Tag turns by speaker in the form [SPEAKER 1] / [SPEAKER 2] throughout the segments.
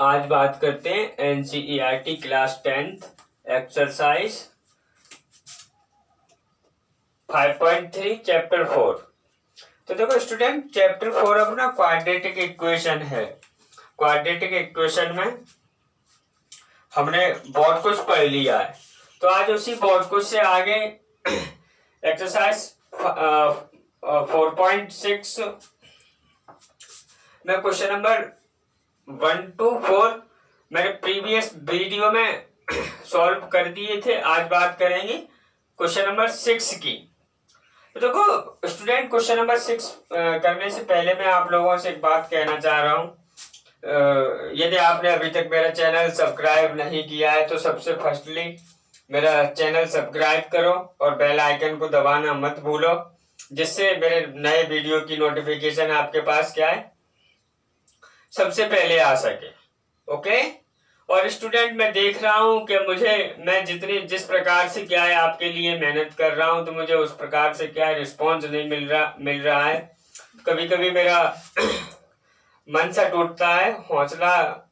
[SPEAKER 1] आज बात करते हैं NCERT class 10th exercise 5.3 chapter 4। तो देखो स्टूडेंट, चैप्टर 4 अपना क्वाड्रेटिक इक्वेशन है। क्वाड्रेटिक इक्वेशन में हमने बहुत कुछ पढ़ लिया है, तो आज उसी बहुत कुछ से आगे एक्सरसाइज 4.6 में क्वेश्चन नंबर 1 to 4 मैंने प्रीवियस वीडियो में सॉल्व कर दिए थे। आज बात करेंगे क्वेश्चन नंबर 6 की। तो देखो स्टूडेंट, क्वेश्चन नंबर 6 करने से पहले मैं आप लोगों से एक बात कहना चाह रहा हूँ। यदि आपने अभी तक मेरा चैनल सब्सक्राइब नहीं किया है तो सबसे फर्स्टली मेरा चैनल सब्सक्राइब करो और बेल आइकन को दबाना मत भूलो, जिससे मेरे नए वीडियो की नोटिफिकेशन आपके पास क्या है, सबसे पहले आ सके। ओके। और स्टूडेंट, मैं देख रहा हूं कि मैं जिस प्रकार से क्या है आपके लिए मेहनत कर रहा हूं, तो मुझे उस प्रकार से क्या है रिस्पॉन्स नहीं मिल रहा है। कभी कभी मेरा मन सा टूटता है, हौसला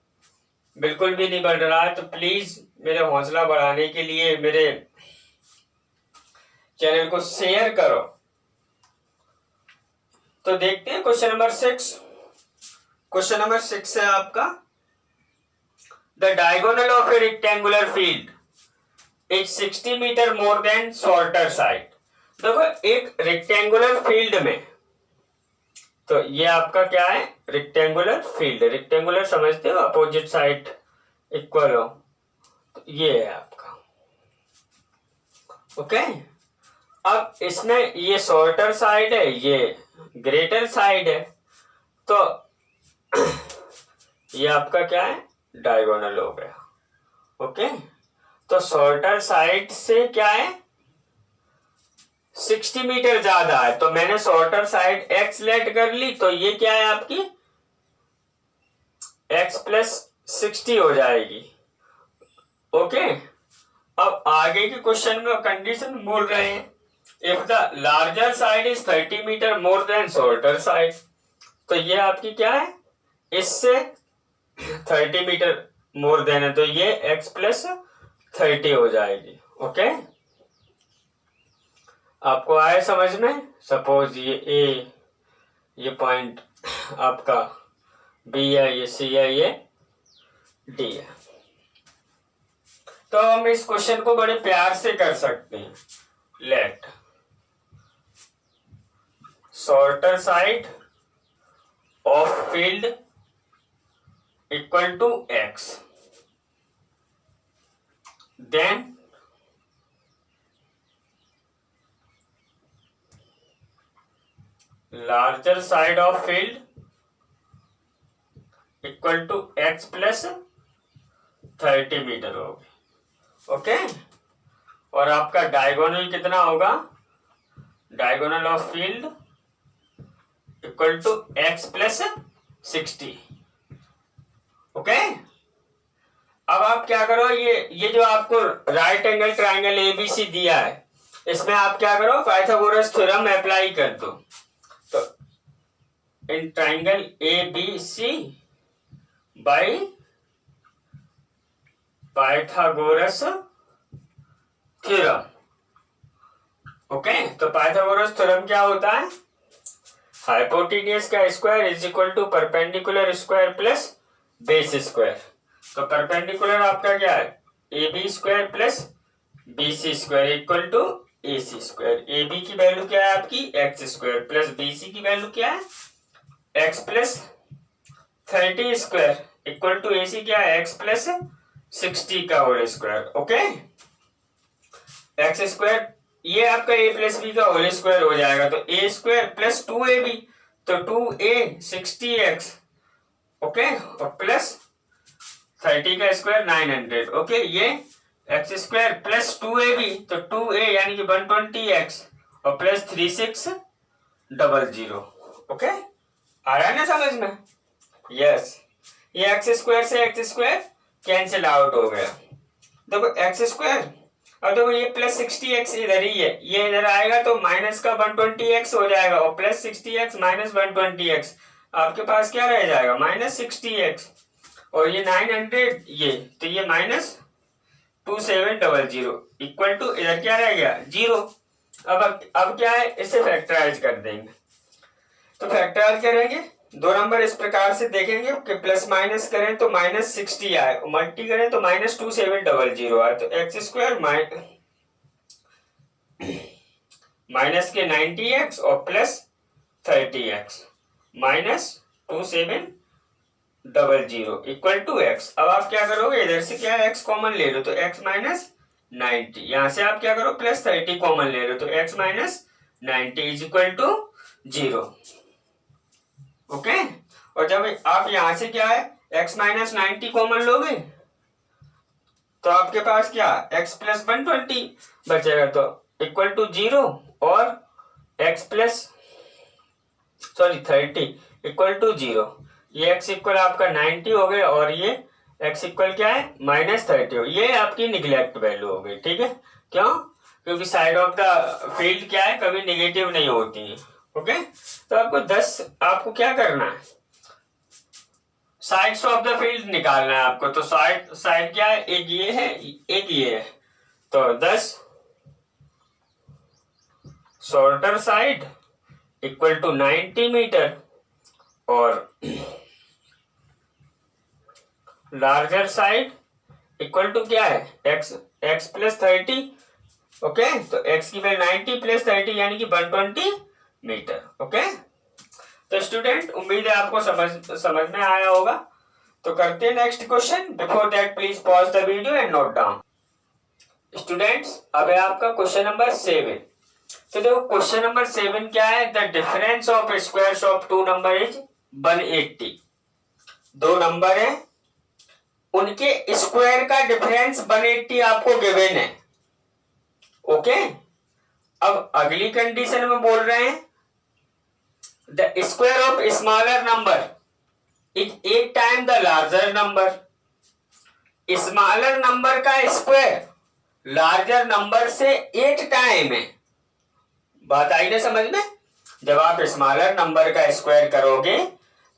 [SPEAKER 1] बिल्कुल भी नहीं बढ़ रहा है। तो प्लीज मेरे हौसला बढ़ाने के लिए मेरे चैनल को शेयर करो। तो देखते हैं क्वेश्चन नंबर 6। क्वेश्चन नंबर 6 है आपका, the diagonal of a rectangular field is 60 metre more than shorter side. देखो एक रेक्टेंगुलर फील्ड में, तो ये आपका क्या है, रेक्टेंगुलर फील्ड। रेक्टेंगुलर समझते हो, अपोजिट साइड इक्वल हो, तो ये है आपका। ओके। अब इसमें ये शॉर्टर साइड है, ये ग्रेटर साइड है, तो ये आपका क्या है, डायगोनल हो गया। ओके। तो शॉर्टर साइड से क्या है, 60 मीटर ज्यादा है, तो मैंने शॉर्टर साइड x लेट कर ली, तो ये क्या है आपकी x प्लस 60 हो जाएगी। ओके। अब आगे के क्वेश्चन में कंडीशन बोल रहे हैं, if the larger side is 30 metre more than shorter side, तो ये आपकी क्या है, इससे 30 मीटर मोर देन है, तो ये x प्लस 30 हो जाएगी। ओके। आपको आए समझ में? सपोज ये A, ये पॉइंट आपका B है, ये C है, ये D है। तो हम इस क्वेश्चन को बड़े प्यार से कर सकते हैं। Let shorter side of field equal to x, then larger side of field equal to x plus 30 metre होगी। ओके। और आपका डायगोनल कितना होगा, diagonal of field equal to x plus 60। Okay. अब आप क्या करो, ये जो आपको राइट एंगल ट्राइंगल एबीसी दिया है, इसमें आप क्या करो, पाइथागोरस थ्योरम अप्लाई कर दो। तो in triangle ABC by Pythagoras theorem. Okay. तो पाइथागोरस थ्योरम क्या होता है, हाइपोटेन्यूज का square is equal to perpendicular square plus base square. तो परपेंडिकुलर आपका क्या है, AB square plus BC square equal to AC square. AB की वैल्यू क्या है आपकी, x स्क्वायर प्लस BC की वैल्यू क्या है, x plus 30 square equal to AC क्या है, x प्लस 60 का whole square. Okay. x square ये आपका a प्लस b का होल स्क्वायर हो जाएगा, तो a स्क्वायर प्लस 2ab, तो 2a 60x। ओके। और प्लस 30 का स्क्वायर 900। ओके। ये x स्क्वायर प्लस 2ab, तो 2a यानी कि 120x और प्लस 3600। ओके। आ रहा है ना समझ में? यस। ये x स्क्वायर से x स्क्वायर कैंसिल आउट हो गया। देखो x स्क्वायर, अब देखो ये प्लस 60x इधर ही है, ये इधर आएगा तो माइनस का 120x हो जाएगा, और प्लस 60x माइनस 120x आपके पास क्या रह जाएगा, माइनस 60x। और ये 900 ये, तो ये -2700 इक्वल टू इधर क्या रह गया 0। अब क्या है, इसे फैक्टराइज कर देंगे। तो फैक्टराइज करेंगे, दो नंबर इस प्रकार से देखेंगे कि प्लस माइनस करें तो -60 आए, मल्टी करें तो -2700 आए, तो x² माइनस के 90x और plus 30x -2700 equal to x। अब आप क्या करोगे, इधर से क्या x कॉमन ले लो तो x -90, यहां से आप क्या करो प्लस 30 कॉमन ले लो तो x -90 is equal to 0। Okay, और जब आप यहां से क्या है x -90 कॉमन लोगे तो आपके पास क्या x + 120 बचेगा, तो इक्वल टू 0 और x + 30 इक्वल टू 0। ये x इक्वल आपका 90 हो गया और ये x इक्वल क्या है -30 हो, ये आपकी निगलेक्ट वैल्यू हो गई। ठीक है, क्यों? क्योंकि साइड ऑफ द फील्ड क्या है कभी नेगेटिव नहीं होती है। ओके, तो आपको क्या करना है, साइड्स ऑफ द फील्ड निकालना है आपको। तो साइड क्या है, एक ये है एक ये है, तो 10 shorter side equal to 90 metre और लार्जर साइड इक्वल टू क्या है x + 30। ओके, तो x की वैल्यू 90 + 30 यानी कि 120 मीटर। ओके, तो स्टूडेंट उम्मीद है आपको समझ में आया होगा। तो करते हैं next question. Before that please pause the video and note down. Students, अब है आपका क्वेश्चन नंबर 7। तो देखो क्वेश्चन नंबर 7 क्या है, the difference of squares of two number is 180। दो नंबर है, उनके स्क्वायर का डिफरेंस 180 आपको गिवन है। ओके, अब अगली कंडीशन में बोल रहे हैं the square of smaller number is 8 time the larger number. Smaller number का स्क्वायर लार्जर नंबर से 8 टाइम है। बात आई ना समझ में? जब आप स्मॉलर नंबर का स्क्वायर करोगे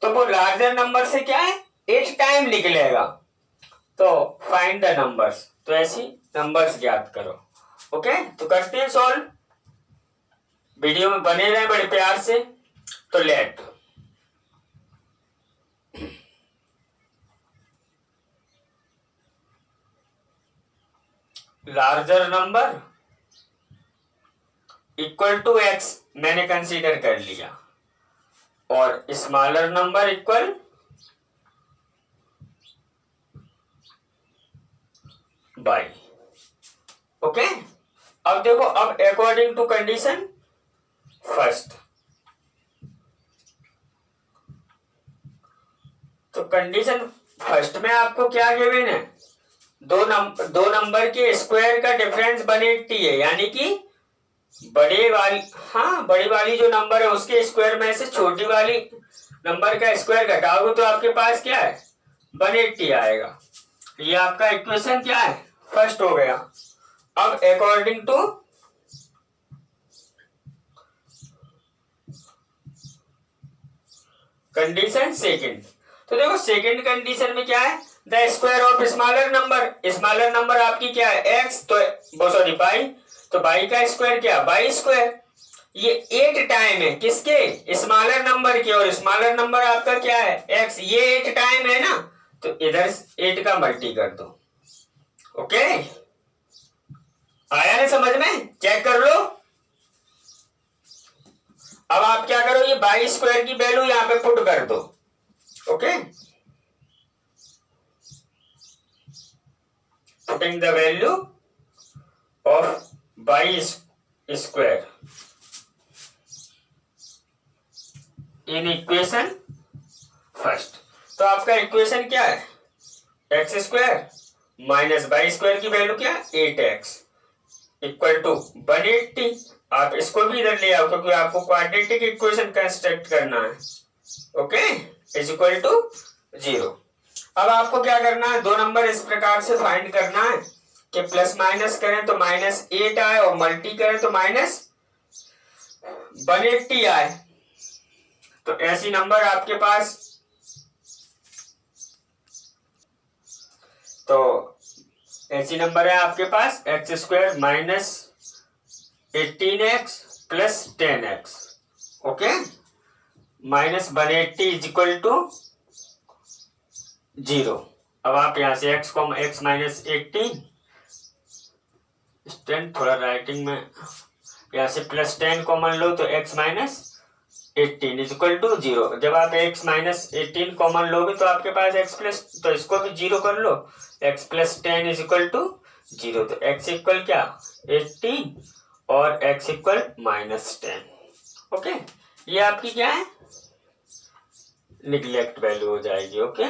[SPEAKER 1] तो वो लार्जर नंबर से क्या है 8 टाइम निकलेगा। तो फाइंड द नंबर्स, तो ऐसी नंबर्स ज्ञात करो। ओके, तो करते हैं सॉल्व। वीडियो में बने रहे बड़े प्यार से। तो let larger number equal to x मैंने कंसीडर कर लिया और smaller number equal by. Okay, अब देखो, अब अकॉर्डिंग टू कंडीशन फर्स्ट, तो कंडीशन फर्स्ट में आपको क्या गिवन है, दो नंबर के स्क्वायर का डिफरेंस 180 है, यानी कि बड़ी वाली जो नंबर है उसके स्क्वायर में से छोटी वाली नंबर का स्क्वायर घटाओगे तो आपके पास क्या है 180 आएगा। ये आपका इक्वेशन क्या है फर्स्ट हो गया। अब अकॉर्डिंग टू कंडीशन सेकंड, तो देखो सेकंड कंडीशन में क्या है, the square of smaller number आपकी क्या है x, तो सॉरी बाई, तो बाई का स्क्वायर क्या बाई स्क्वायर, ये 8 टाइम है किसके स्मॉलर नंबर के, और स्मॉलर नंबर आपका क्या है x, ये 8 टाइम है ना, तो इधर 8 का मल्टी कर दो। ओके, आया ना समझ में? चेक कर लो। अब आप क्या करो, ये बाई स्क्वायर की वैल्यू यहां पे पुट कर दो। Okay, putting the value of by square in equation first. तो आपका इक्वेशन क्या है x square minus by square की वैल्यू क्या 8x इक्वल टू 180। आप इसको भी इधर ले आओ क्योंकि आपको क्वाड्रेटिक इक्वेशन कंस्ट्रक्ट करना है। Okay, is equal to 0। अब आपको क्या करना है, दो नंबर इस प्रकार से फाइंड करना है कि प्लस माइनस करें तो -8 आए और मल्टी करें तो -180 आए। तो ऐसी नंबर आपके पास तो ऐसी नंबर है आपके पास x² minus 18x plus 10x, okay, minus 180 is equal to 0। अब आप यहाँ से x माइनस 18 थोड़ा राइटिंग में, यहाँ से प्लस 10 कॉमन लो तो x minus 18 is equal to 0। जब आप x माइनस 18 कॉमन लोगे तो आपके पास x प्लस, तो इसको भी 0 कर लो, x plus 10 is equal to 0। तो x इक्वल क्या 18 और x इक्वल माइनस 10, ओके। ये आपकी क्या है निगलेक्ट वैल्यू हो जाएगी, ओके।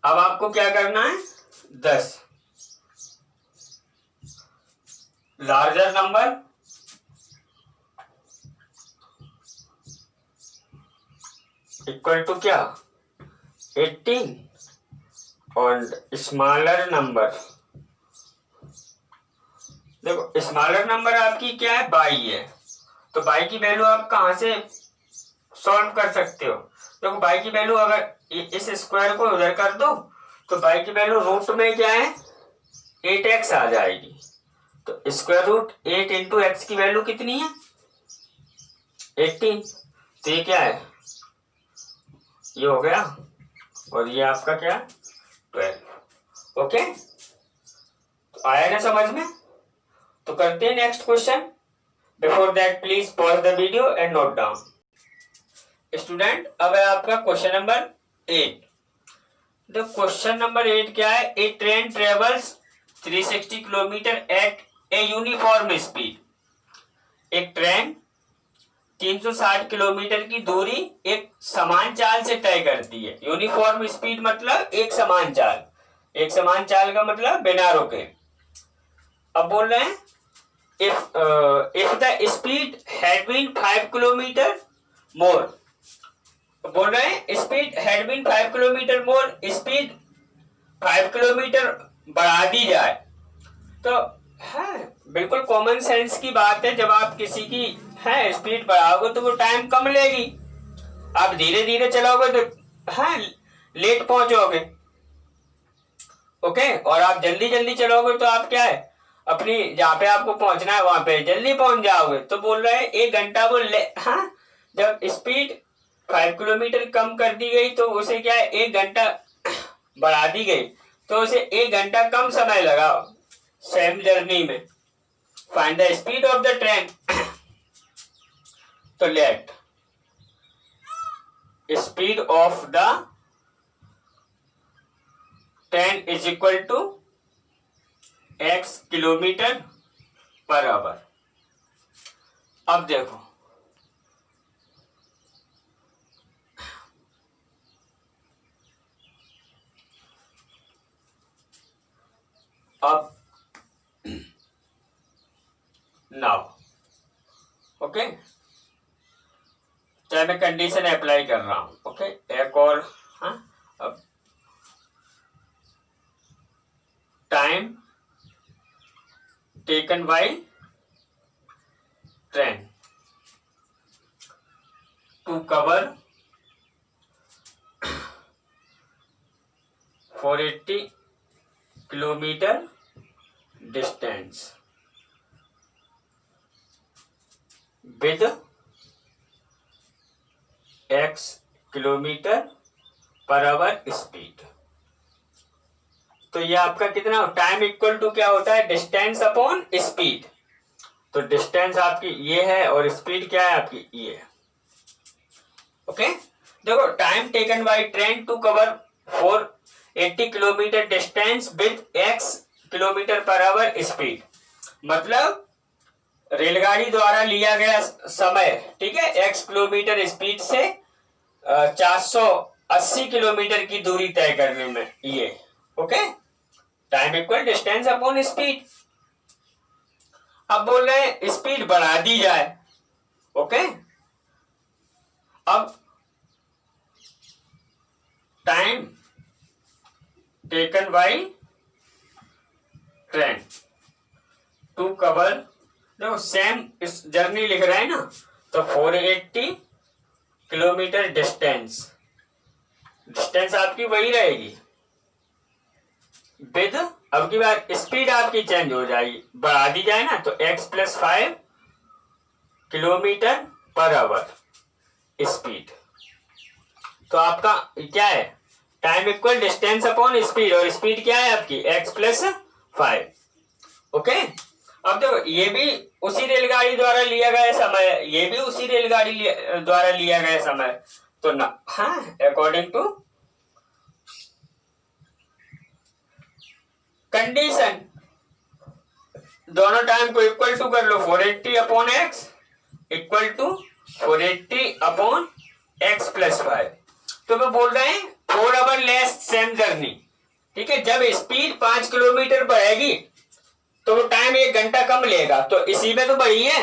[SPEAKER 1] अब आपको क्या करना है 10 लार्जर नंबर इक्वल टू क्या 18 और स्मॉलर नंबर, देखो स्मॉलर नंबर आपकी क्या है 22 है, तो 22 की वैल्यू आप कहां से सॉल्व कर सकते हो। देखो 22 की वैल्यू अगर इस स्क्वायर को उधर कर दो तो 22 की वैल्यू रूट में क्या है 8x आ जाएगी। तो स्क्वायर रूट 8 इंटू एक्स की वैल्यू कितनी है 18, तो ये क्या है ये हो गया और ये आपका क्या 12, ओके। तो आया ना समझ में। तो करते हैं next question. Before that please pause the video and note down. Student अब है आपका question number 8। The question number 8 क्या है, a train travels 360 kilometre at a uniform speed. एक ट्रेन 360 किलोमीटर की दूरी एक समान चाल से तय करती है। यूनिफॉर्म स्पीड मतलब एक समान चाल, एक समान चाल का मतलब बिना रुके। अब बोल रहे हैं if the speed had been 5 kilometre मोर, बोल रहे हैं speed had been 5 kilometre more, speed 5 kilometre बढ़ा दी जाए। तो है बिल्कुल कॉमन सेंस की बात है, जब आप किसी की है स्पीड बढ़ाओगे तो वो टाइम कम लेगी, आप धीरे धीरे चलाओगे तो है लेट पहुंचोगे, ओके। और आप जल्दी जल्दी चलोगे तो आप क्या है अपनी जहां पे आपको पहुंचना है वहां पे जल्दी पहुंच जाओगे। तो बोल रहे हैं 1 घंटा वो हाँ जब स्पीड 5 किलोमीटर कम कर दी गई तो उसे क्या है 1 घंटा बढ़ा दी गई, तो उसे 1 घंटा कम समय लगा सेम जर्नी में। Find the speed of the train. तो let speed of the train is equal to x kilometre per hour. अब देखो अब नाउ ओके, चाहे मैं कंडीशन अप्लाई कर रहा हूं, ओके। एक और हाँ, अब time taken by train to cover 480 kilometer distance with x kilometre per hour speed. तो ये आपका कितना टाइम इक्वल टू क्या होता है डिस्टेंस अपॉन स्पीड। तो डिस्टेंस आपकी ये है और स्पीड क्या है आपकी ये, ओके। देखो time taken by train to cover 480 kilometre distance with x kilometre per hour speed, मतलब रेलगाड़ी द्वारा लिया गया समय, ठीक है, x किलोमीटर स्पीड से 480 किलोमीटर की दूरी तय करने में ये, okay. Time equal distance upon speed. अब बोल रहे हैं स्पीड बढ़ा दी जाए, ओके। अब time taken by train to cover, देखो सेम इस जर्नी लिख रहे हैं ना, तो 480 किलोमीटर डिस्टेंस डिस्टेंस आपकी वही रहेगी विद, अब की बार स्पीड आपकी चेंज हो जाएगी, बढ़ा दी जाए ना तो x+5 kilometre per hour speed. तो आपका क्या है, time equal distance upon speed, और स्पीड क्या है आपकी x+5। ओके, अब देखो ये भी उसी रेलगाड़ी द्वारा लिया गया समय, ये भी उसी रेलगाड़ी द्वारा लिया गया समय, तो ना हाँ अकॉर्डिंग टू कंडीशन दोनों टाइम को इक्वल टू कर लो, 480 upon x equal to 480 upon x+5। तो मैं बोल रहे हैं 4 आवर लेस सेम जर्नी, ठीक है। जब स्पीड 5 किलोमीटर बढ़ेगी तो वो टाइम 1 घंटा कम लेगा, तो इसी में तो बढ़ी है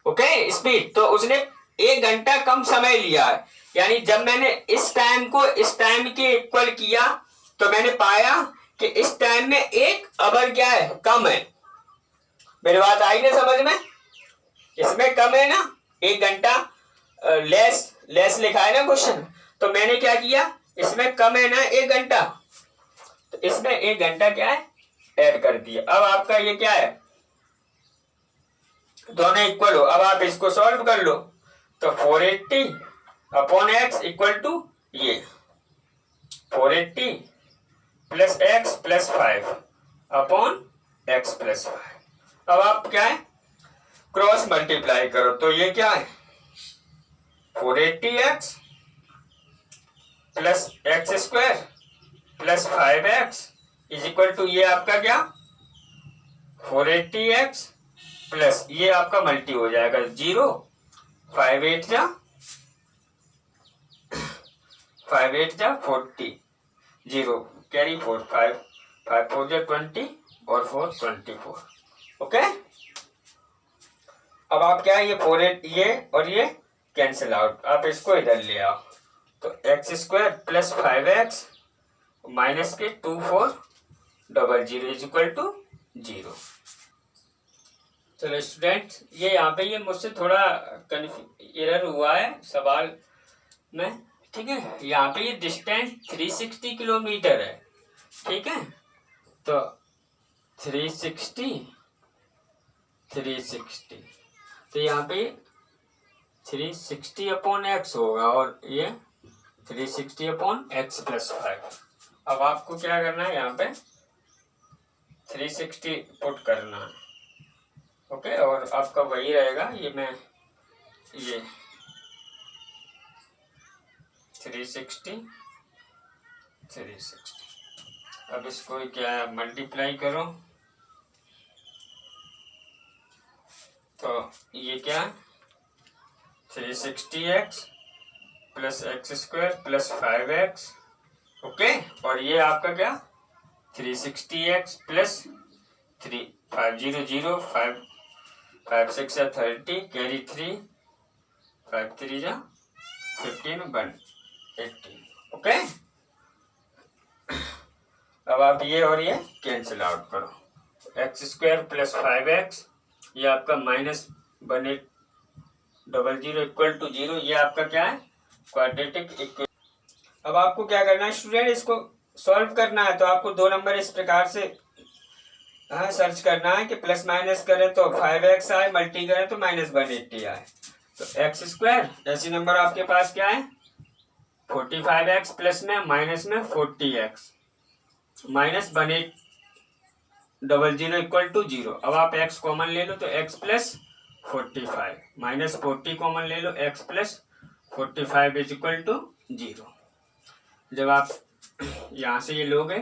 [SPEAKER 1] ओके स्पीड, तो उसने 1 घंटा कम समय लिया है। यानी जब मैंने इस टाइम को इस टाइम के इक्वल किया तो मैंने पाया कि इस टाइम में 1 आवर क्या है, कम है। मेरी बात आई ना समझ में, इसमें कम है ना, 1 घंटा लेस लिखा है ना क्वेश्चन, तो मैंने क्या किया, इसमें कम है ना 1 घंटा, तो इसमें 1 घंटा क्या है ऐड कर दिया। अब आपका ये क्या है, दोनों इक्वल हो, अब आप इसको सॉल्व कर लो, तो 480 अपॉन एक्स इक्वल टू ये 480 plus x plus 5 upon x plus 5। अब आप क्या है क्रॉस मल्टीप्लाई करो, तो ये क्या है 480x plus x square plus 5x is equal to ये आपका क्या 480x प्लस ये आपका मल्टी हो जाएगा 0, 5 8 जा 40, 0 कैरी 4, 5 4 जा 20 और 4 24। ओके, अब आप क्या ये 4 8 ये और ये कैंसिल आउट, आप इसको इधर ले आओ, तो x square plus 5x minus के 2 4 00 इज इक्वल टू 0। चलो स्टूडेंट्स, ये यहाँ पे ये मुझसे थोड़ा एरर हुआ है सवाल में, ठीक है। यहाँ पे ये डिस्टेंस 360 किलोमीटर है, ठीक है, तो 360 तो यहाँ पे 360 अपॉन एक्स होगा और ये 360 अपॉन एक्स प्लस 5। अब आपको क्या करना है, यहाँ पे 360 पुट करना है ओके, और आपका वही रहेगा, ये मैं ये 360 अब इसको क्या मल्टीप्लाई करो, तो ये क्या 360x plus x square plus 5x okay, और ये आपका क्या 360x प्लस 5 0 0 5 5 6 30 कैरी 3 5 3 जा 15 1 18 ओके। अब आप ये और ये कैंसिल आउट करो, एक्स स्क्वायर प्लस 5x ये आपका माइनस 1800 इक्वल टू 0, ये आपका क्या है क्वाड्रेटिक इक्वेशन। अब आपको क्या करना है स्टूडेंट, इसको सॉल्व करना है, तो आपको 2 नंबर इस प्रकार से सर्च करना है कि प्लस माइनस करें तो 5x आए, मल्टी करें तो माइनस 180 आए, तो एक्स स्क्वायर ऐसी नंबर आपके पास क्या है 45x प्लस में माइनस में 40x माइनस 1800 इक्वल टू 0। अब आप x कॉमन ले लो तो x प्लस 45 माइनस 40 कॉमन ले लो, x plus 45 is equal to 0। जब आप यहाँ से ये लोगे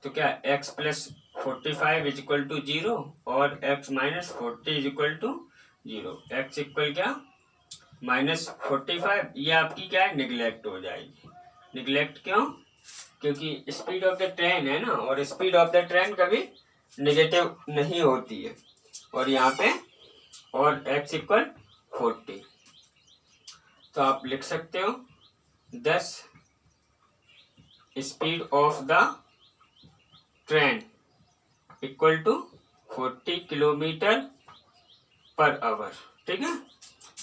[SPEAKER 1] तो क्या x plus 45 is equal to 0 और x minus 40 is equal to 0, x equal क्या माइनस 45, ये आपकी क्या है निगलेक्ट हो जाएगी। निगलेक्ट क्यों, क्योंकि स्पीड ऑफ द ट्रेन है ना, और स्पीड ऑफ द ट्रेन कभी नेगेटिव नहीं होती है, और यहाँ पे और x इक्वल 40, तो आप लिख सकते हो 10 speed of the train equal to 40 kilometre per hour, ठीक है।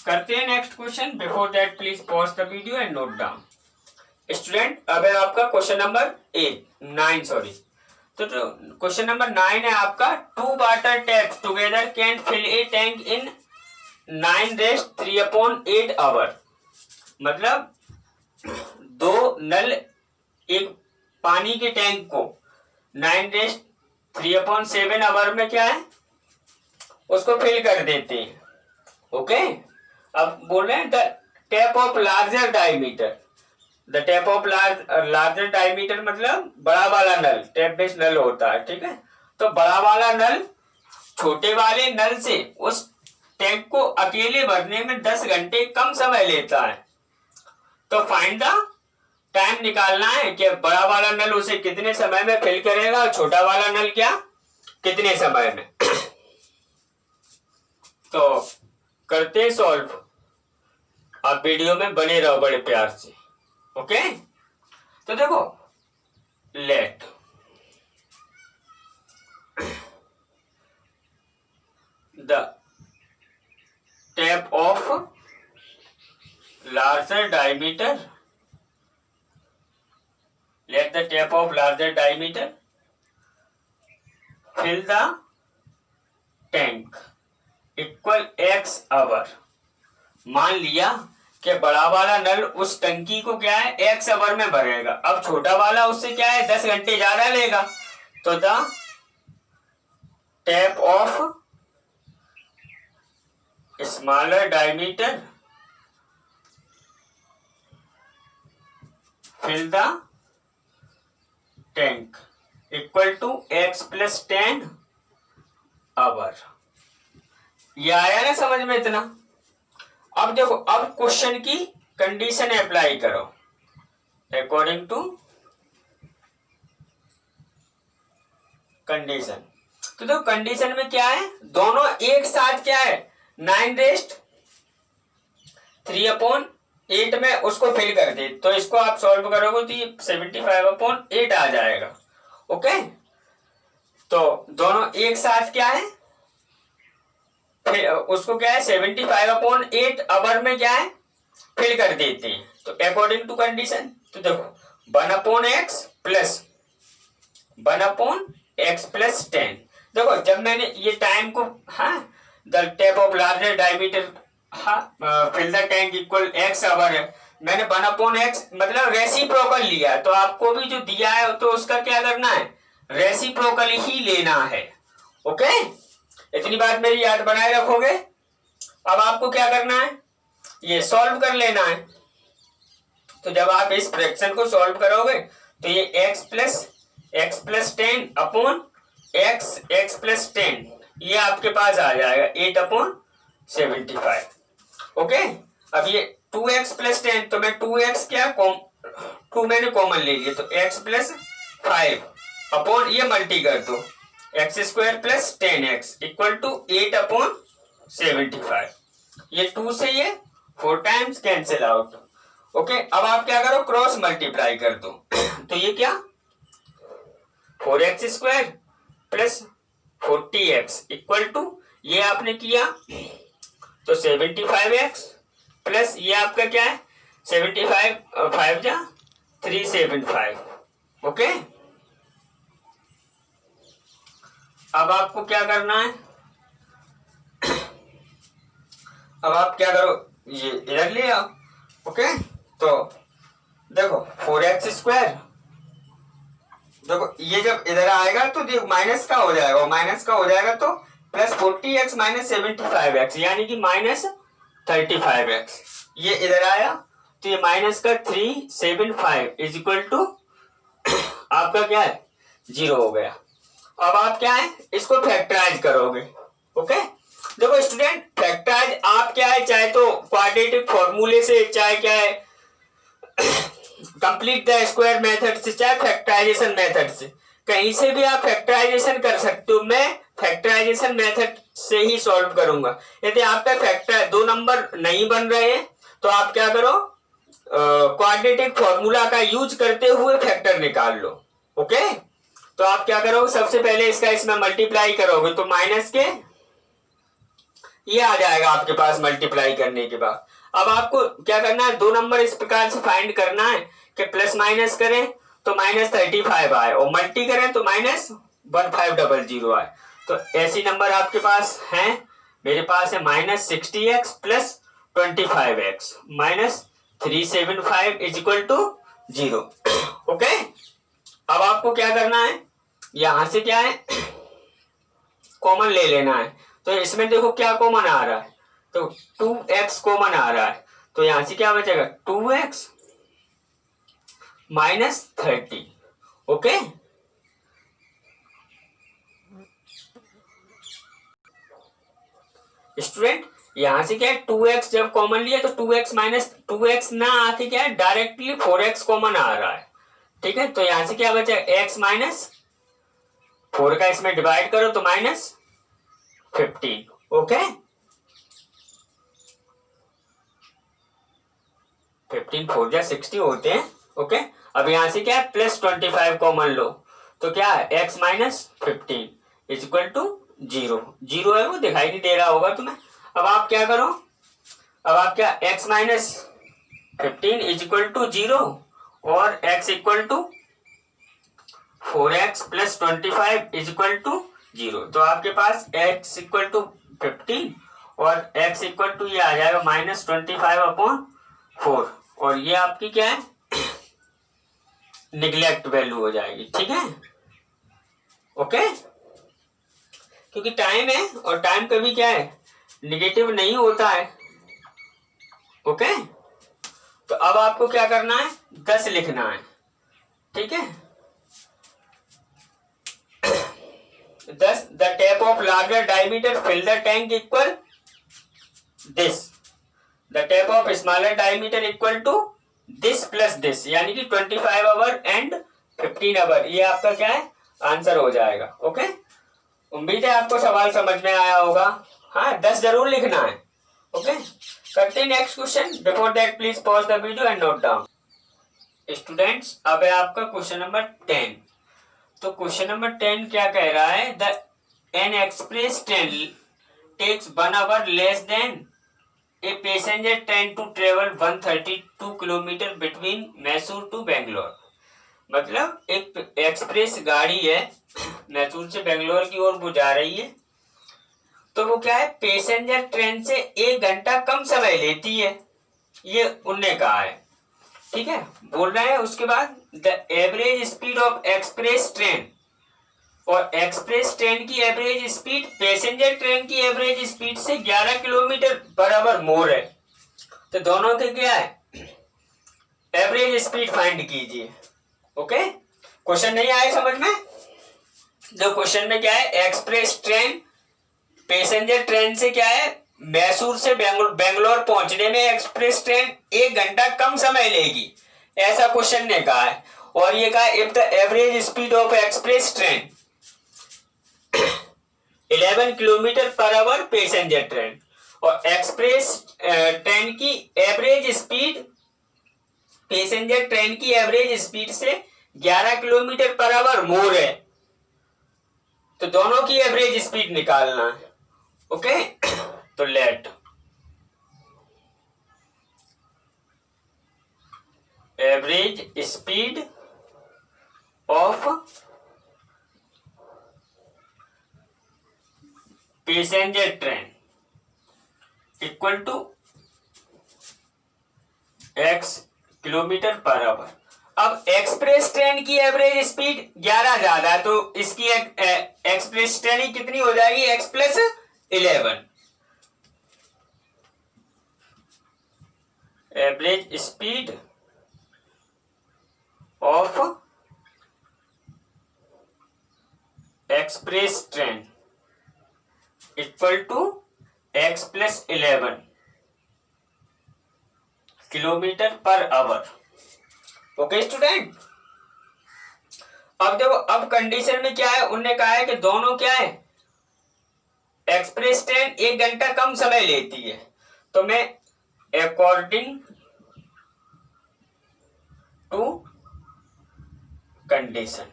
[SPEAKER 1] करते हैं next question. Before that please pause the video and note down. Student अब है आपका क्वेश्चन नंबर 9 सॉरी। तो क्वेश्चन नंबर 9 है आपका, 2 water taps together can fill a tank in 9^3/8 hour. मतलब 2 नल एक पानी के टैंक को 9^3/7 आवर में क्या है उसको फिल कर देते हैं। ओके, अब बोल रहे हैं the tap of larger diameter. The tap of larger diameter मतलब बड़ा वाला नल, टैप बेस्ड नल होता है, ठीक है। तो बड़ा वाला नल छोटे वाले नल से उस टैंक को अकेले भरने में 10 घंटे कम समय लेता है। तो फाइंड द टाइम निकालना है कि बड़ा वाला नल उसे कितने समय में फिल करेगा और छोटा वाला नल क्या कितने समय में। तो करते सॉल्व, आप वीडियो में बने रहो बड़े प्यार से। ओके, तो देखो let the tap of larger diameter, let the tap of larger diameter fill the tank equal x hour। मान लिया कि बड़ा वाला नल उस टंकी को क्या है x आवर में भरेगा। अब छोटा वाला उससे क्या है 10 घंटे ज्यादा लेगा। तो the tap of smaller diameter fill the tank equal to x + 10 hour. ये आया ना समझ में इतना। अब देखो, अब क्वेश्चन की कंडीशन अप्लाई करो अकॉर्डिंग टू कंडीशन। तो देखो कंडीशन में क्या है, दोनों एक साथ क्या है 9^3/8 में उसको फिल कर दे। तो इसको आप सॉल्व करोगे तो ये 75/8 आ जाएगा। ओके, तो दोनों एक साथ क्या है फिर उसको क्या है 75/8 आवर में क्या है फिल कर देते हैं। तो अकॉर्डिंग टू कंडीशन, तो देखो 1/x + 10। देखो जब मैंने ये टाइम को the tap of larger diameter fill the tank equal x hour है, मैंने 1/x मतलब रेसिप्रोकल लिया। तो आपको भी जो दिया है तो उसका क्या करना है रेसिप्रोकल ही लेना है। ओके, इतनी बात मेरी याद बनाए रखोगे। अब आपको क्या करना है ये सॉल्व कर लेना है। तो जब आप इस फ्रैक्शन को सॉल्व करोगे तो ये x + 10 अपॉन x + 10 ये आपके पास आ जाएगा 8/75। ओके, अब ये 2x + 10 तो मैं 2x क्या 2 मैंने कॉमन ले लिया तो x + 5 अपॉन ये मल्टी कर दो x² + 10x इक्वल टू 8/75। ये 2 से ये 4 टाइम्स कैंसिल आउट। ओके, अब आप क्या करो क्रॉस मल्टीप्लाई कर दो। तो ये क्या 4x² + 40x इक्वल टू ये आपने किया तो 75x प्लस ये आपका क्या है 75 5 जा 375। ओके, अब आपको क्या करना है, अब आप क्या करो ये इधर ले आओ। ओके, तो देखो 4x², देखो ये जब इधर आएगा तो देखो माइनस का हो जाएगा, माइनस का हो जाएगा तो प्लस 40x - 75x यानी कि -35x। ये इधर आया तो ये माइनस का 375 इज इक्वल टू आपका क्या है 0 हो गया। अब आप क्या है इसको फैक्टराइज करोगे। ओके, देखो स्टूडेंट फैक्टराइज आप क्या है चाहे तो क्वाड्रेटिक फॉर्मूले से, चाहे क्या है कंप्लीट द स्क्वायर मेथड से, चाहे फैक्टराइजेशन मेथड से, कहीं से भी आप फैक्टराइजेशन कर सकते हो। मैं फैक्टराइजेशन मेथड से ही सॉल्व करूंगा। यदि आपका फैक्टर 2 नंबर नहीं बन रहे हैं तो आप क्या करो क्वाड्रेटिक फॉर्मूला का यूज करते हुए फैक्टर निकाल लो। ओके, तो आप क्या करोगे सबसे पहले इसका इसमें मल्टीप्लाई करोगे तो माइनस के ये आ जाएगा आपके पास मल्टीप्लाई करने के बाद। अब आपको क्या करना है 2 नंबर इस प्रकार से फाइंड करना है कि प्लस माइनस करें तो -35 आए और मल्टी करें तो -1500 आए। तो ऐसी नंबर आपके पास हैं। मेरे पास है -60x plus 25x -375 is equal to 0। Okay, अब आपको क्या करना है, यहां से क्या है कॉमन ले लेना है। तो इसमें देखो क्या कॉमन आ रहा है, तो 2x कॉमन आ रहा है, तो यहां से क्या बचेगा 2x -30। ओके, स्टूडेंट यहां से क्या है 2x जब कॉमन लिया तो 2x माइनस 2x ना आके क्या है डायरेक्टली 4x कॉमन आ रहा है। ठीक है, तो यहां से क्या बचा x -4 का इसमें डिवाइड करो तो -15। ओके, 15 4 जा 60 होते हैं। ओके, अब यहां से क्या है +25 कॉमन लो तो क्या है x -15 इज इक्वल टू 0। 0 है वो दिखाई नहीं दे रहा होगा तुम्हें। अब आप क्या करो, अब आप क्या x -15 इज इक्वल टू 0 और x equal to 4x + 25 is equal to 0। तो आपके पास x इक्वल टू 15 और x इक्वल टू ये आ जाएगा -25/4 और ये आपकी क्या है निगलेक्ट वैल्यू हो जाएगी। ठीक है, ओके, क्योंकि टाइम है और टाइम कभी क्या है निगेटिव नहीं होता है। ओके, तो अब आपको क्या करना है 10 लिखना है। ठीक है, 10 the tap of larger diameter fill the tank equal this, the tap of smaller diameter equal to this plus this, यानी कि 25 आवर एंड 15 आवर। ये आपका क्या है आंसर हो जाएगा। ओके, उम्मीद है आपको सवाल समझ में आया होगा। हाँ, 10 जरूर लिखना है। ओके, करते हैं next question. Before that please pause the video and note down. Students, अब है आपका क्वेश्चन नंबर 10। तो क्वेश्चन नंबर 10 क्या कह रहा है, the an express train takes 1 hour less than a passenger train to travel 132 kilometre between Mysore to Bangalore. मतलब एक एक्सप्रेस गाड़ी है मैसूर से बेंगलोर की ओर वो जा रही है, तो वो क्या है पैसेंजर ट्रेन से 1 घंटा कम समय लेती है, ये उनने कहा है। ठीक है, बोल रहे हैं उसके बाद the average speed of express train, और एक्सप्रेस ट्रेन की एवरेज स्पीड पैसेंजर ट्रेन की एवरेज स्पीड से 11 किलोमीटर बराबर मोर है। तो दोनों के क्या है एवरेज स्पीड फाइंड कीजिए। ओके, क्वेश्चन नहीं आए समझ में। जो क्वेश्चन में क्या है एक्सप्रेस ट्रेन पैसेंजर ट्रेन से क्या है मैसूर से बेंगलोर पहुंचने में एक्सप्रेस ट्रेन 1 घंटा कम समय लेगी, ऐसा क्वेश्चन ने कहा है। और ये कहा if the average speed of express train 11 kilometre per our passenger train, और एक्सप्रेस ट्रेन की एवरेज स्पीड पैसेंजर ट्रेन की एवरेज स्पीड से 11 किलोमीटर पर आवर मोर है, तो दोनों की एवरेज स्पीड निकालना है। ओके, तो let average speed of passenger train equal to x kilometre per hour. अब एक्सप्रेस ट्रेन की एवरेज स्पीड 11 ज्यादा है, तो इसकी एक्सप्रेस ट्रेन कितनी हो जाएगी x + 11। Average speed of express train equal to x + 11 kilometre per hour. Okay student, अब देखो अब कंडीशन में क्या है, उनने कहा है कि दोनों क्या है एक्सप्रेस ट्रेन 1 घंटा कम समय लेती है, तो मैं अकॉर्डिंग टू कंडीशन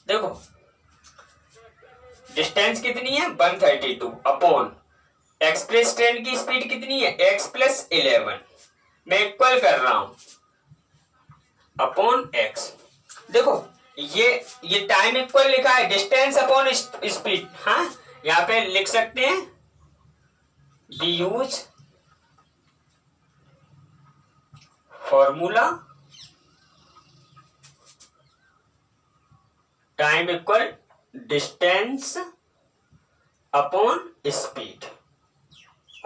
[SPEAKER 1] देखो डिस्टेंस कितनी है 132 अपॉन एक्सप्रेस ट्रेन की स्पीड कितनी है x + 11, मैं इक्वल कर रहा हूं अपॉन एक्स। देखो ये टाइम इक्वल लिखा है डिस्टेंस अपॉन स्पीड। हाँ, यहाँ पे लिख सकते हैं we use formula time equal distance upon speed.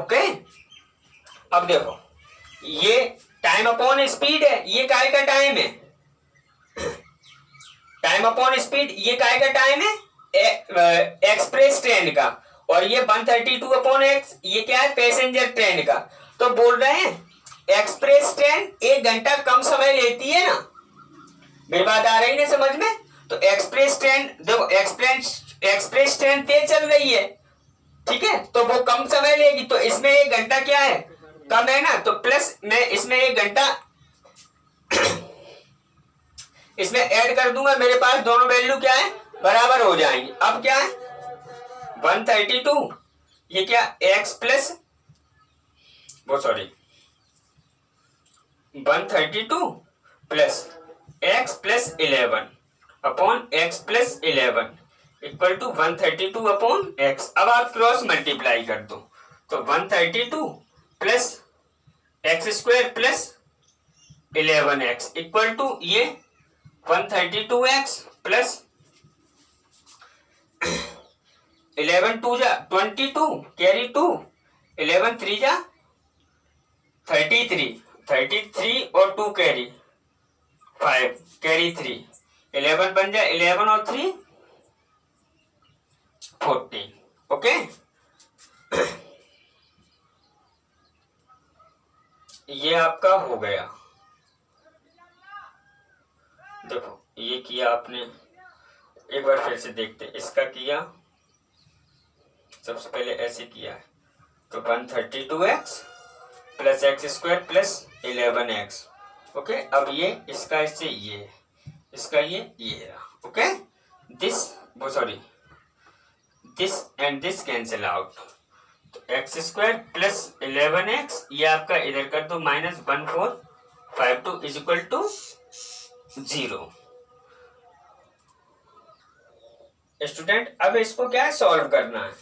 [SPEAKER 1] Okay, अब देखो ये टाइम अपॉन स्पीड है, ये काय का टाइम है, टाइम अपॉन स्पीड ये काय का टाइम है, एक्सप्रेस ट्रेन का, और ये 132 अपॉन एक्स ये क्या है, पैसेंजर ट्रेन का। तो बोल रहे हैं एक्सप्रेस ट्रेन 1 घंटा कम समय लेती है ना, मेरी बात आ रही है समझ में। तो एक्सप्रेस ट्रेन देखो, एक्सप्रेस ट्रेन तेज चल रही है, ठीक है, तो वो कम समय लेगी, तो इसमें 1 घंटा क्या है, कम है ना, तो प्लस मैं इसमें 1 घंटा इसमें ऐड कर दूंगा, मेरे पास दोनों वैल्यू क्या है, बराबर हो जाएंगी। अब क्या है 132, ये क्या x प्लस वो sorry 132 plus x plus 11 upon x plus 11 equal to 132 upon x। अब आप क्रॉस मल्टीप्लाई कर दो, तो 132 plus x square plus 11x equal to ये 132x प्लस 11 2 जा 22 कैरी 2 11 3 जा 33 और 2 कैरी 5 कैरी 3 11 बन जाए 11 और 3 14। ओके, ये आपका हो गया। देखो ये किया आपने, एक बार फिर से देखते, इसका किया सबसे पहले ऐसे किया है, तो 132x plus x square plus 11x। Okay, अब ये इसका इससे ये इसका ये रहा। ओके, दिस वो sorry this and this cancel out, तो एक्स स्क्वायर प्लस 11x ये आपका इधर कर दो minus 1452 is equal to 0। Student अब इसको क्या है, सॉल्व करना है।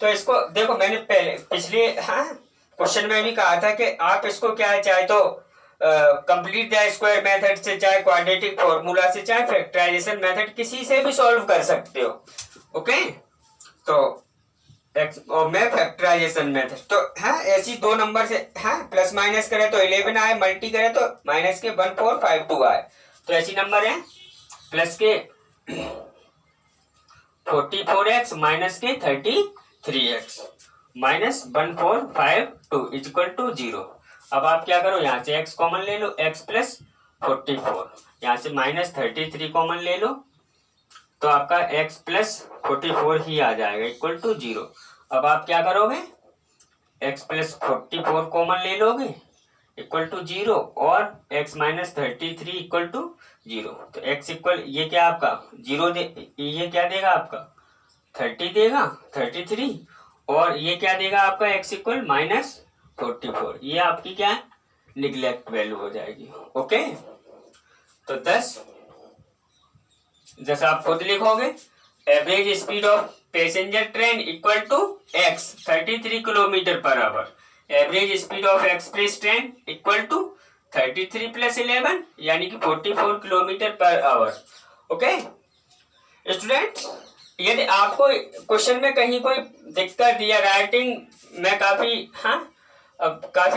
[SPEAKER 1] तो इसको देखो मैंने पहले पिछले क्वेश्चन में भी कहा था कि आप इसको क्या है, चाहे तो कंप्लीट द स्क्वायर मेथड से, चाहे क्वाड्रेटिक फॉर्मूला से, चाहे फैक्टराइजेशन मेथड, किसी से भी सॉल्व कर सकते हो। ओके, तो और मैं फैक्टराइजेशन मेथड, तो ऐसी 2 नंबर से प्लस माइनस करे तो 11 आए, मल्टी करे तो माइनस के 1452 आए, तो ऐसी नंबर है प्लस के 44x माइनस के 33x minus 1452 is equal to 0। अब आप क्या करो, यहाँ से x कॉमन ले लो, x प्लस 44, यहाँ से माइनस 33 कॉमन ले लो, तो आपका x प्लस 44 ही आ जाएगा इक्वल टू 0। अब आप क्या करोगे, x प्लस 44 कॉमन ले लोगे इक्वल टू 0 और x माइनस 33 इक्वल टू 0, तो x इक्वल ये क्या आपका 0 दे, ये क्या देगा आपका 30 देगा 33, और ये क्या देगा आपका x इक्वल माइनस 44, ये आपकी क्या है निगलेक्ट वैल्यू हो जाएगी। ओके, तो 10 जैसा आप खुद लिखोगे, average speed of passenger train equal to x 33 kilometre per hour, average speed of express train equal to 33 plus 11 यानी कि 44 kilometre per hour. Okay students, यदि आपको क्वेश्चन में कहीं कोई दिक्कत या राइटिंग में काफी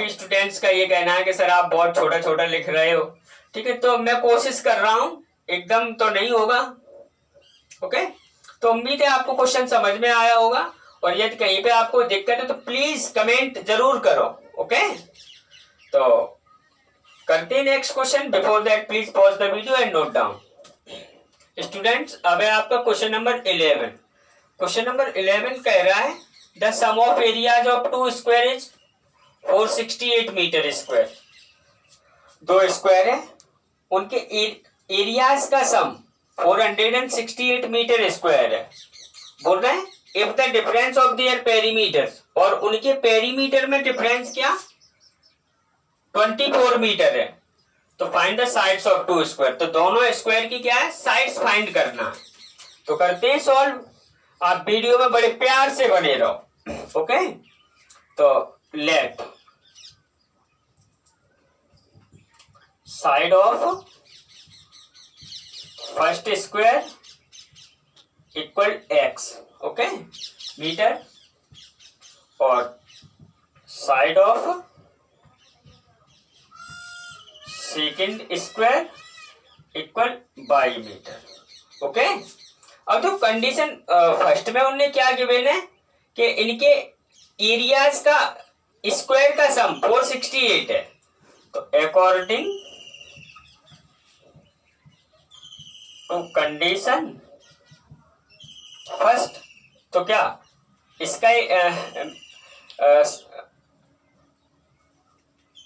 [SPEAKER 1] स्टूडेंट्स का ये कहना है कि सर आप बहुत छोटा छोटा लिख रहे हो, ठीक है, तो मैं कोशिश कर रहा हूं, एकदम तो नहीं होगा। ओके, तो उम्मीद है आपको क्वेश्चन समझ में आया होगा, और यदि कहीं पे आपको दिक्कत है तो प्लीज कमेंट जरूर करो। ओके, तो करते हैं next question. Before that please pause the video and note down. Students, अब है आपका क्वेश्चन नंबर 11। क्वेश्चन नंबर 11 कह रहा है the sum of areas of 2 square is 468 metre square. 2 square है, उनके एरियाज का सम 468 मीटर स्क्वायर है। बोल रहे हैं if the difference of their perimeters, और उनके पेरीमीटर में डिफरेंस क्या 24 मीटर है, तो find the sides of two square, तो दोनों स्क्वायर की क्या है, साइड्स फाइंड करना है। तो करते हैं सॉल्व। आप वीडियो में बड़े प्यार से बने रहो। ओके, तो let side of first square equal X, okay metre, और side of second square equal Y metre. Okay, अब जो कंडीशन फर्स्ट में उनने क्या गिवन है कि इनके एरियाज का स्क्वायर का सम 468 है, तो अकॉर्डिंग टू कंडीशन फर्स्ट, तो क्या इसका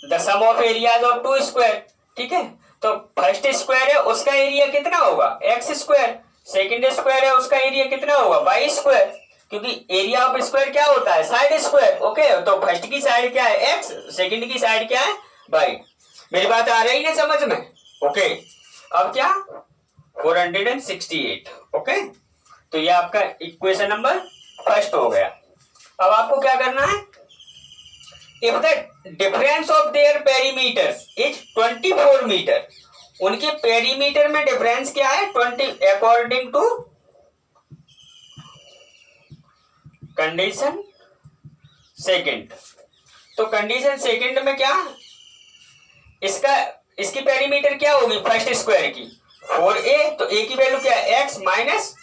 [SPEAKER 1] the sum of areas of two square, ठीक है। तो फर्स्ट स्क्वायर है उसका एरिया कितना होगा, एक्स स्क्वायर, सेकेंड स्क्वायर है उसका एरिया कितना होगा, वाई स्क्वायर, क्योंकि एरिया ऑफ स्क्वायर क्या होता है, साइड स्क्वायर। ओके, तो फर्स्ट की साइड क्या है, एक्स, सेकेंड की साइड क्या है, वाई। मेरी बात आ रही है समझ में। ओके, अब क्या 468। ओके, तो ये आपका इक्वेशन नंबर फर्स्ट हो गया। अब आपको क्या करना है, if the difference of their perimeters is 24 metre, उनके पेरीमीटर में डिफरेंस क्या है 20, अकॉर्डिंग टू कंडीशन सेकंड। तो कंडीशन सेकंड में क्या, इसकी पेरीमीटर क्या होगी फर्स्ट स्क्वायर की 4a, तो a की वैल्यू क्या है x minus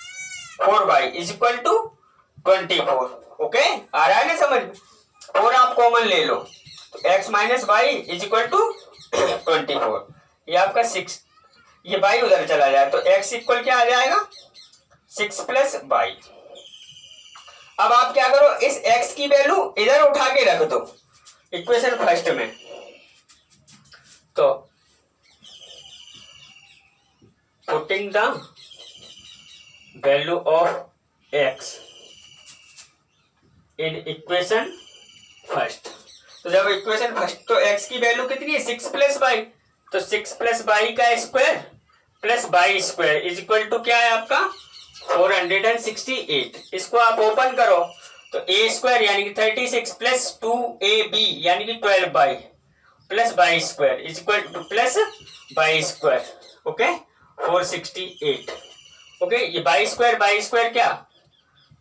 [SPEAKER 1] 4y is equal to 24। Okay, आ रहा है ना समझ में। 4 आप कॉमन ले लो, तो x minus y is equal to 24, ये आपका 6, ये y उधर चला जाए तो x इक्वल क्या आ जाएगा 6 प्लस वाई। अब आप क्या करो, इस x की वैल्यू इधर उठा के रख दो इक्वेशन फर्स्ट में, तो putting the value of x in equation first, तो जब इक्वेशन फर्स्ट, तो x की वैल्यू कितनी है 6 प्लस वाई, तो 6 प्लस वाई का square plus y square is equal to क्या है आपका 468। इसको आप ओपन करो तो a स्क्वायर यानी कि 36 प्लस 2ab यानी कि 12 by plus by square is equal two plus by square, okay 468। Okay, ये बाई स्क्वायर क्या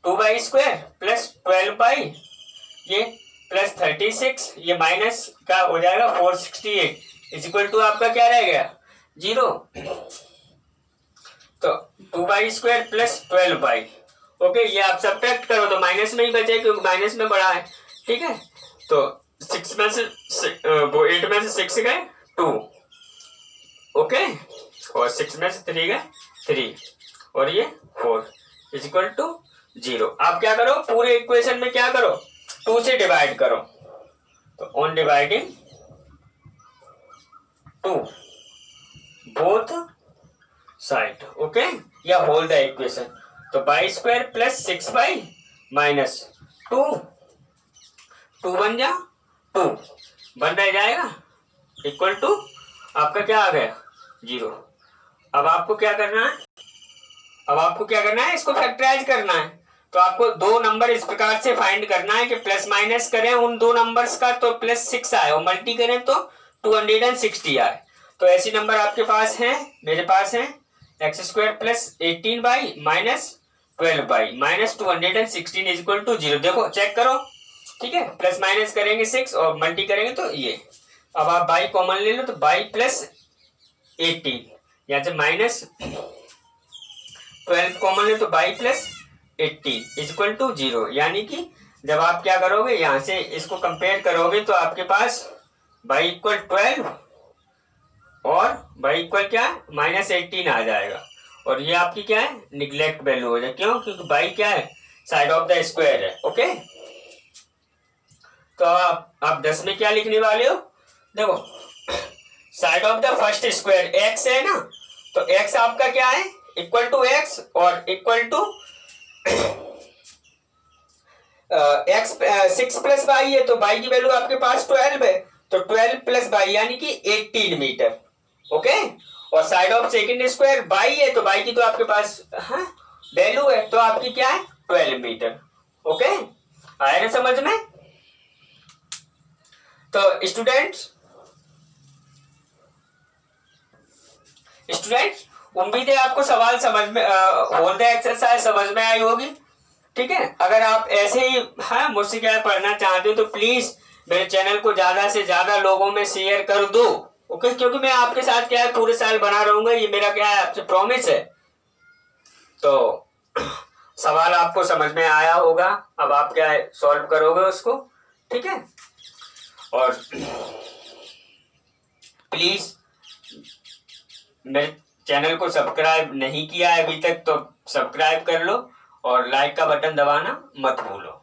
[SPEAKER 1] 2 बाई स्क्वायर प्लस 12 बाई ये प्लस 36, ये माइनस का हो जाएगा 468 इज इक्वल टू आपका क्या रह गया 0, तो 2 by square plus 12 by. Okay, ये आप सब्ट्रैक्ट करो तो माइनस में ही बचे क्योंकि माइनस में बड़ा है, ठीक है। तो 6 में से 8 में से 6 गए 2, ओके, और 6 में से 3 गए 3, और ये 4 इज इक्वल टू 0। आप क्या करो, पूरे इक्वेशन में क्या करो 2 से डिवाइड करो, तो on dividing 2 both side, okay, या होल द इक्वेशन, तो by square plus 6 by minus 2 बन जा 2 बन रह जाएगा इक्वल टू आपका क्या आ गया 0। अब आपको क्या करना है, इसको फैक्टराइज करना है। तो आपको दो नंबर इस प्रकार से फाइंड करना है कि प्लस माइनस करें उन दो नंबर्स का तो प्लस 6 आए और मल्टी करें तो 260 आए। तो ऐसी नंबर आपके पास हैं, मेरे पास हैं x square plus 18 y minus 12 y minus 216 is equal to 0। देखो चेक करो, ठीक है, प्लस माइनस करेंगे 6 और मल्टी करेंगे तो ये। अब आप बाई कॉमन ले लो तो बाई प्लस 18, यहाँ से माइनस 12 कॉमन ले तो y plus 18 is equal to 0। यानी कि जब आप क्या करोगे, यहाँ से इसको कंपेयर करोगे तो आपके पास बाई इक्वल 12 और बाई इक्वल क्या है माइनस 18 आ जाएगा, और ये आपकी क्या है निगलेक्ट वैल्यू हो जाए, क्यों, क्योंकि बाई क्या है साइड ऑफ द स्क्वायर है। ओके, तो आप 10 में क्या लिखने वाले हो, देखो side of the first square x है ना, तो x आपका क्या है इक्वल टू x और equal to x 6 plus y है, तो बाई की वैल्यू आपके पास 12 है, तो 12 प्लस बाई यानी कि 18 मीटर। ओके। और side of second square by है, तो बाई की तो आपके पास वैल्यू है, तो आपकी क्या है 12 मीटर। ओके, आया ना समझ में। तो स्टूडेंट्स उम्मीद है आपको सवाल समझ में होल द एक्सरसाइज समझ में आई होगी। ठीक है, अगर आप ऐसे ही मुझसे क्या पढ़ना चाहते हो तो प्लीज मेरे चैनल को ज्यादा से ज्यादा लोगों में शेयर कर दो। ओके, क्योंकि मैं आपके साथ क्या है पूरे साल बना रहूंगा, ये मेरा क्या है आपसे प्रॉमिस है। तो सवाल आपको समझ में आया होगा, अब आप क्या है सॉल्व करोगे उसको। ठीक है, और प्लीज मेरे चैनल को सब्सक्राइब नहीं किया है अभी तक तो सब्सक्राइब कर लो, और लाइक का बटन दबाना मत भूलो।